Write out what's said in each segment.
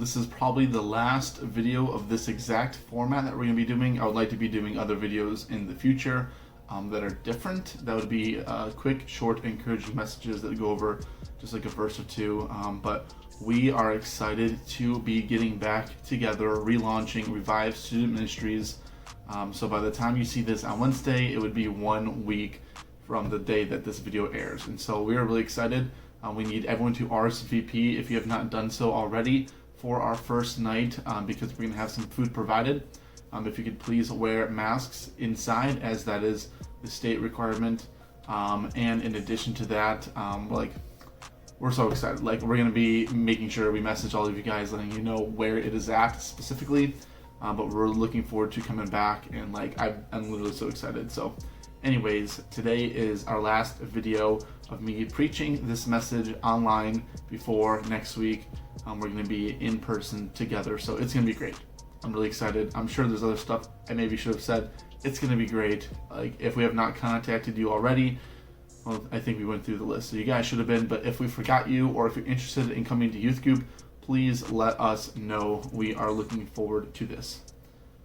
this is probably the last video of this exact format that we're going to be doing. I would like to be doing other videos in the future that are different. That would be quick, short, encouraging messages that go over just like a verse or two. But we are excited to be getting back together, relaunching Revive Student Ministries. So by the time you see this on Wednesday, it would be 1 week from the day that this video airs. And so we are really excited. We need everyone to RSVP if you have not done so already for our first night, because we're going to have some food provided. If you could please wear masks inside, as that is the state requirement. And in addition to that, we're so excited. We're going to be making sure we message all of you guys, letting you know where it is at specifically. But we're looking forward to coming back, and I'm literally so excited. So anyways, today is our last video of me preaching this message online before next week. We're going to be in person together, so it's going to be great. I'm really excited. I'm sure there's other stuff I maybe should have said. It's going to be great. If we have not contacted you already, well, I think we went through the list, so you guys should have been. But if we forgot you, or if you're interested in coming to youth group, please let us know. We are looking forward to this.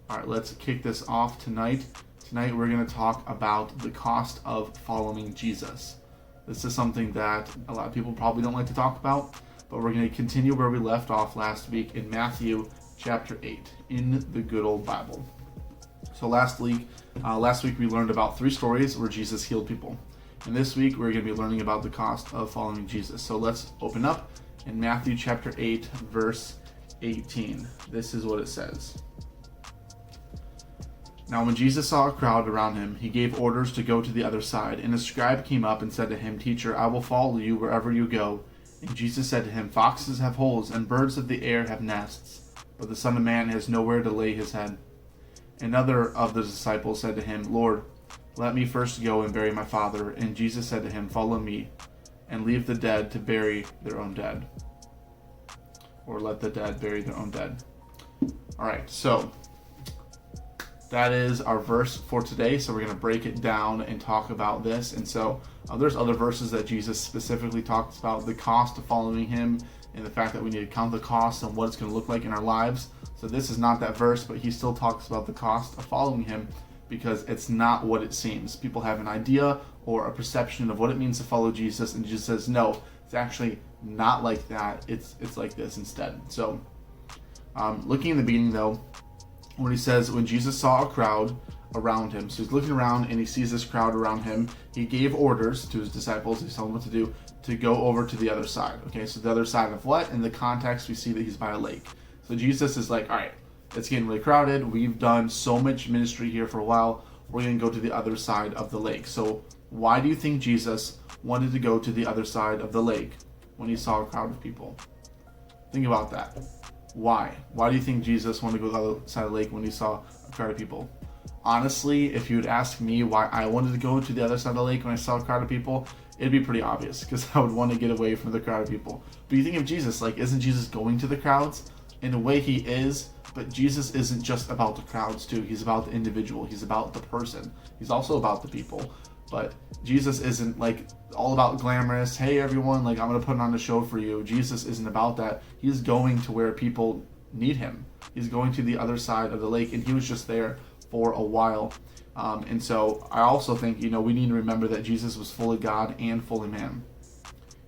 All right, let's kick this off tonight. Tonight we're going to talk about the cost of following Jesus. This is something that a lot of people probably don't like to talk about, but we're going to continue where we left off last week in Matthew chapter 8 in the good old Bible. So last week we learned about 3 stories where Jesus healed people. And this week we're going to be learning about the cost of following Jesus. So let's open up in Matthew chapter 8 verse 18. This is what it says. Now when Jesus saw a crowd around him, he gave orders to go to the other side. And a scribe came up and said to him, "Teacher, I will follow you wherever you go." And Jesus said to him, "Foxes have holes, and birds of the air have nests, but the Son of Man has nowhere to lay his head." Another of the disciples said to him, "Lord, let me first go and bury my father." And Jesus said to him, "Follow me, and leave the dead to bury their own dead." Or let the dead bury their own dead. Alright, so that is our verse for today. So we're going to break it down and talk about this. And so there's other verses that Jesus specifically talks about the cost of following him, and the fact that we need to count the cost and what it's going to look like in our lives. So this is not that verse, but he still talks about the cost of following him, because it's not what it seems. People have an idea or a perception of what it means to follow Jesus, and Jesus says, no, it's actually not like that. It's like this instead. So looking in the beginning though, when he says, when Jesus saw a crowd around him, so he's looking around and he sees this crowd around him, he gave orders to his disciples, he's telling them what to do, to go over to the other side. Okay, so the other side of what? In the context, we see that he's by a lake. So Jesus is like, all right, it's getting really crowded. We've done so much ministry here for a while. We're going to go to the other side of the lake. So why do you think Jesus wanted to go to the other side of the lake when he saw a crowd of people? Think about that. Why? Why do you think Jesus wanted to go to the other side of the lake when he saw a crowd of people? Honestly, if you would ask me why I wanted to go to the other side of the lake when I saw a crowd of people, it'd be pretty obvious, because I would want to get away from the crowd of people. But you think of Jesus, isn't Jesus going to the crowds? In a way he is, but Jesus isn't just about the crowds too. He's about the individual. He's about the person. He's also about the people. But Jesus isn't all about glamorous, hey everyone, I'm going to put on a show for you. Jesus isn't about that. He's going to where people need him. He's going to the other side of the lake, and he was just there for a while. And so I also think, we need to remember that Jesus was fully God and fully man.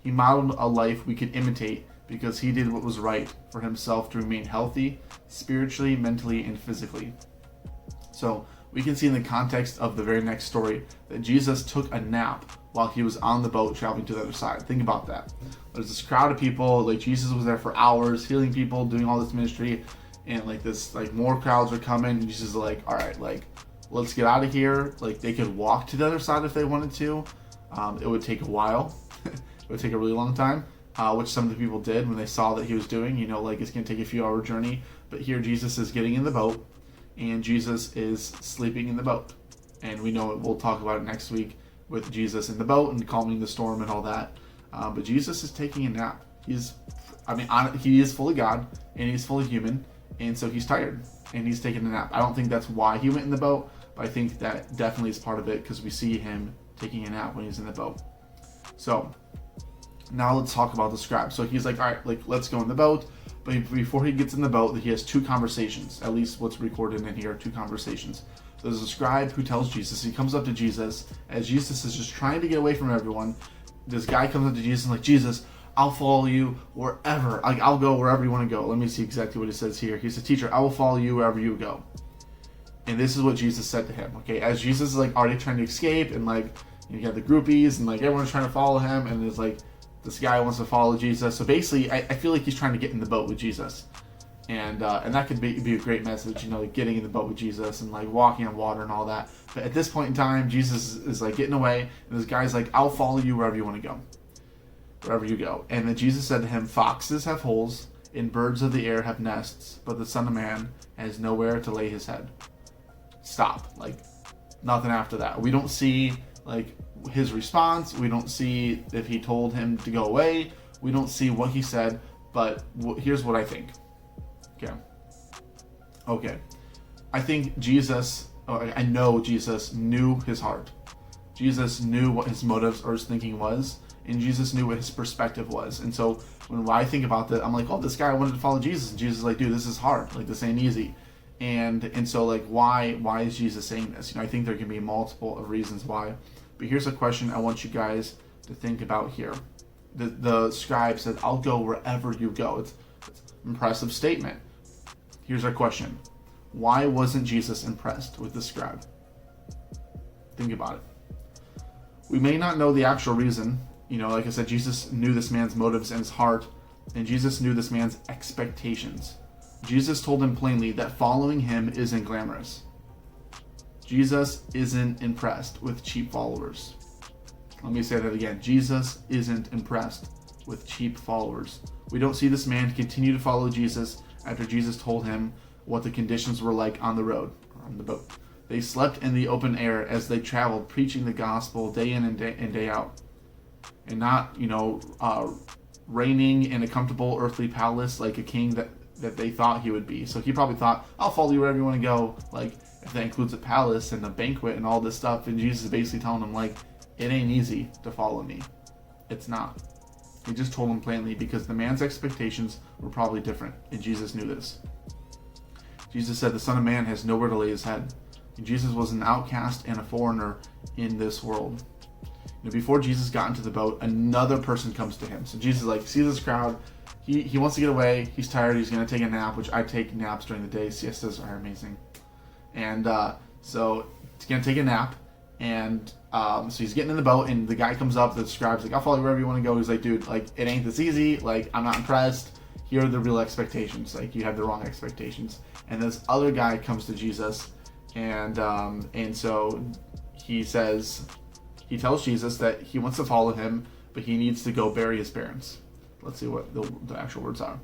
He modeled a life we could imitate, because he did what was right for himself to remain healthy, spiritually, mentally, and physically. So we can see in the context of the very next story that Jesus took a nap while he was on the boat traveling to the other side. Think about that. There's this crowd of people, Jesus was there for hours, healing people, doing all this ministry, and more crowds are coming, and Jesus is like, all right, let's get out of here. They could walk to the other side if they wanted to. It would take a while. It would take a really long time, which some of the people did when they saw that he was doing, it's going to take a few hour journey. But here Jesus is getting in the boat, and Jesus is sleeping in the boat. And we know we'll talk about it next week with Jesus in the boat and calming the storm and all that. But Jesus is taking a nap. He is fully God and he's fully human, and so he's tired and he's taking a nap. I don't think that's why he went in the boat, but I think that definitely is part of it, because we see him taking a nap when he's in the boat. So now let's talk about the scribe. So he's like, all right, let's go in the boat. But But before he gets in the boat, he has two conversations. At least what's recorded in here, two conversations. There's a scribe who tells Jesus, he comes up to Jesus, as Jesus is just trying to get away from everyone. This guy comes up to Jesus and like, Jesus, I'll follow you wherever. I'll go wherever you want to go. Let me see exactly what he says here. He says, teacher, I will follow you wherever you go. And this is what Jesus said to him. Okay, as Jesus is like already trying to escape, and like you got the groupies and like everyone's trying to follow him, and there's like this guy wants to follow Jesus. So basically, I feel like he's trying to get in the boat with Jesus. And that could be a great message, like getting in the boat with Jesus and like walking on water and all that. But at this point in time, Jesus is like getting away, and this guy's like, I'll follow you wherever you want to go. Wherever you go. And then Jesus said to him, foxes have holes, and birds of the air have nests, but the Son of Man has nowhere to lay his head. Stop. Like, nothing after that. We don't see like his response. We don't see if he told him to go away. We don't see what he said. But here's what I think. Okay. I think I know Jesus knew his heart. Jesus knew what his motives or his thinking was, and Jesus knew what his perspective was. And so when I think about that, I'm like, oh, this guy wanted to follow Jesus, and Jesus is like, dude, this is hard. Like, this ain't easy. And so like, why is Jesus saying this? I think there can be multiple of reasons why. But here's a question I want you guys to think about here. The scribe said, I'll go wherever you go. It's an impressive statement. Here's our question. Why wasn't Jesus impressed with the scribe? Think about it. We may not know the actual reason. Like I said, Jesus knew this man's motives and his heart, and Jesus knew this man's expectations. Jesus told him plainly that following him isn't glamorous. Jesus isn't impressed with cheap followers. Let me say that again. Jesus isn't impressed with cheap followers. We don't see this man continue to follow Jesus after Jesus told him what the conditions were like on the road, or on the boat. They slept in the open air as they traveled, preaching the gospel day in and day out. And not, reigning in a comfortable earthly palace like a king that they thought he would be. So he probably thought, I'll follow you wherever you want to go. Like, if that includes a palace and a banquet and all this stuff. And Jesus is basically telling him, like, it ain't easy to follow me. It's not. He just told him plainly because the man's expectations were probably different. And Jesus knew this. Jesus said the Son of Man has nowhere to lay his head. And Jesus was an outcast and a foreigner in this world. Before Jesus got into the boat, another person comes to him. So Jesus sees this crowd. He wants to get away. He's tired. He's going to take a nap, which I take naps during the day. Siestas are amazing. And so he's going to take a nap. And so he's getting in the boat, and the guy comes up. The scribe's like, I'll follow you wherever you want to go. He's like, dude, it ain't this easy. I'm not impressed. Here are the real expectations. You have the wrong expectations. And this other guy comes to Jesus, and so he tells Jesus that he wants to follow him, but he needs to go bury his parents. Let's see what the actual words are.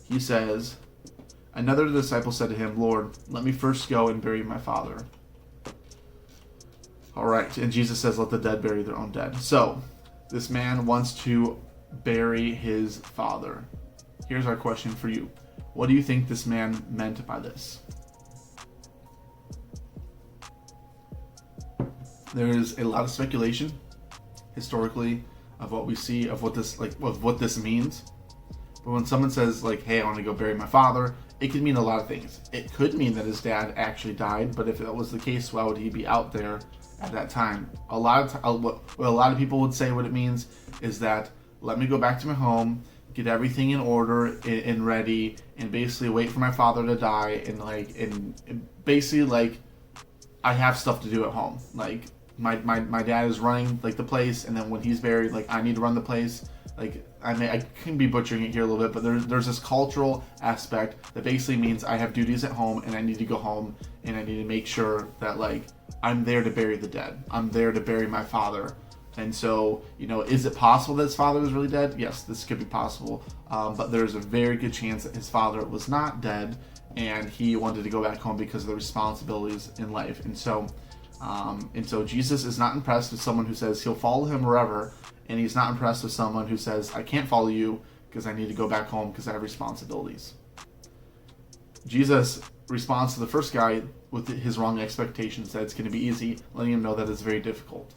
He says, another disciple said to him, Lord, let me first go and bury my father. All right, and Jesus says, let the dead bury their own dead. So, this man wants to bury his father. Here's our question for you. What do you think this man meant by this? There is a lot of speculation, historically, of what we see, of what this means. But when someone says, hey, I want to go bury my father, it could mean a lot of things. It could mean that his dad actually died, but if that was the case, why would he be out there at that time? What a lot of people would say what it means is that, let me go back to my home, get everything in order and ready, and basically wait for my father to die, and basically I have stuff to do at home. My dad is running the place, and then when he's buried, I need to run the place. I can be butchering it here a little bit, but there's this cultural aspect that basically means I have duties at home, and I need to go home, and I need to make sure that I'm there to bury the dead. I'm there to bury my father. And so, is it possible that his father was really dead? Yes, this could be possible. But there's a very good chance that his father was not dead, and he wanted to go back home because of the responsibilities in life. And so Jesus is not impressed with someone who says he'll follow him wherever, and he's not impressed with someone who says, I can't follow you because I need to go back home because I have responsibilities. Jesus responds to the first guy with his wrong expectations, that it's going to be easy, letting him know that it's very difficult.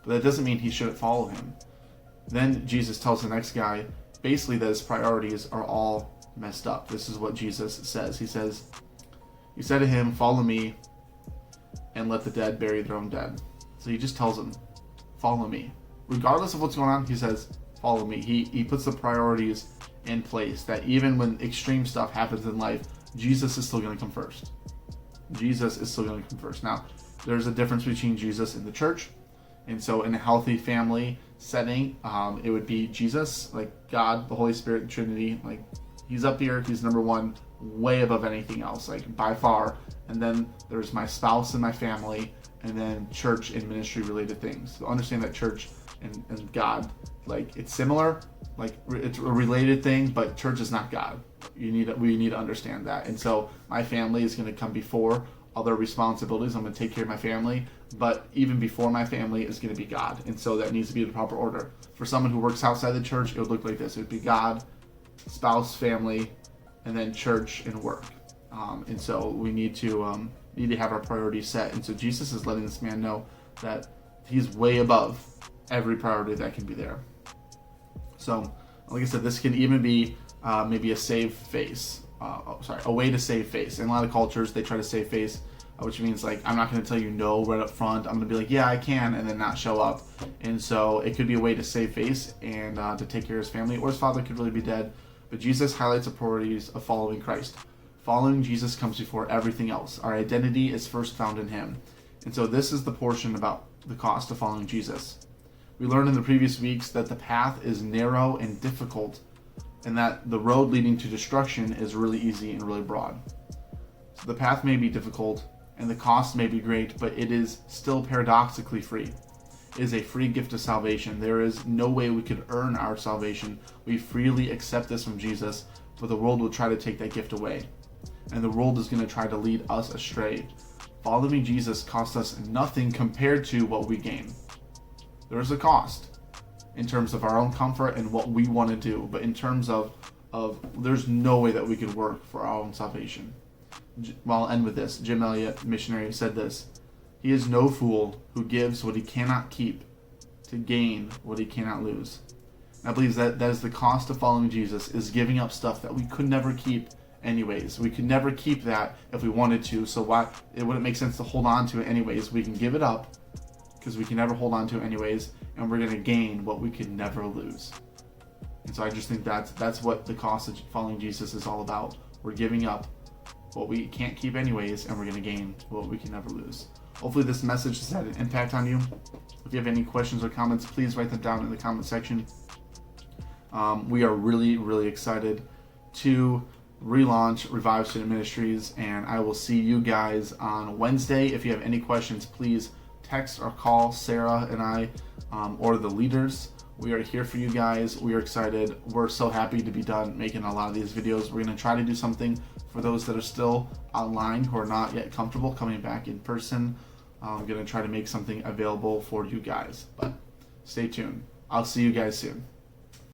But that doesn't mean he shouldn't follow him. Then Jesus tells the next guy basically that his priorities are all messed up. This is what Jesus says. He says, he said to him, follow me and let the dead bury their own dead. So he just tells him, follow me. Regardless of what's going on, he says, follow me. He puts the priorities in place that even when extreme stuff happens in life, Jesus is still going to come first. Jesus is still going to come first. Now, there's a difference between Jesus and the church. And so in a healthy family setting, it would be Jesus, like God, the Holy Spirit, the Trinity. Like, he's up here. He's number one, way above anything else, like by far. And then there's my spouse and my family, and then church and ministry related things. So understand that church and God, like, it's similar, like it's a related thing, but church is not God. We need to understand that. And so my family is going to come before other responsibilities. I'm going to take care of my family, but even before my family is going to be God. And so that needs to be the proper order. For someone who works outside the church, it would look like this. It would be God, spouse, family, and then church and work. And so we need to have our priorities set. And so Jesus is letting this man know that he's way above every priority that can be there. So, like I said, this can even be maybe a save face. A way to save face. In a lot of cultures, they try to save face, which means, like, I'm not going to tell you no right up front. I'm going to be like, yeah, I can, and then not show up. And so it could be a way to save face and to take care of his family, or his father could really be dead. But Jesus highlights the priorities of following Christ. Following Jesus comes before everything else. Our identity is first found in him. And so this is the portion about the cost of following Jesus. We learned in the previous weeks that the path is narrow and difficult, and that the road leading to destruction is really easy and really broad. So the path may be difficult, and the cost may be great, but it is still paradoxically free. It is a free gift of salvation. There is no way we could earn our salvation. We freely accept this from Jesus, but the world will try to take that gift away. And the world is going to try to lead us astray. Following Jesus costs us nothing compared to what we gain. There is a cost in terms of our own comfort and what we want to do, but in terms of there's no way that we could work for our own salvation. Well, I'll end with this. Jim Elliot, missionary, said this: he is no fool who gives what he cannot keep to gain what he cannot lose. And I believe that is the cost of following Jesus, is giving up stuff that we could never keep anyways. We could never keep that if we wanted to, so why it wouldn't make sense to hold on to it anyways. We can give it up because we can never hold on to it anyways, and we're going to gain what we could never lose. And so I just think that's what the cost of following Jesus is all about. We're giving up what we can't keep anyways, and we're going to gain what we can never lose. Hopefully this message has had an impact on you. If you have any questions or comments, please write them down in the comment section. We are really, really excited to relaunch Revive Student Ministries, and I will see you guys on Wednesday. If you have any questions, please text or call Sarah and I, or the leaders. We are here for you guys. We are excited. We're so happy to be done making a lot of these videos. We're going to try to do something for those that are still online who are not yet comfortable coming back in person. I'm going to try to make something available for you guys, but stay tuned. I'll see you guys soon.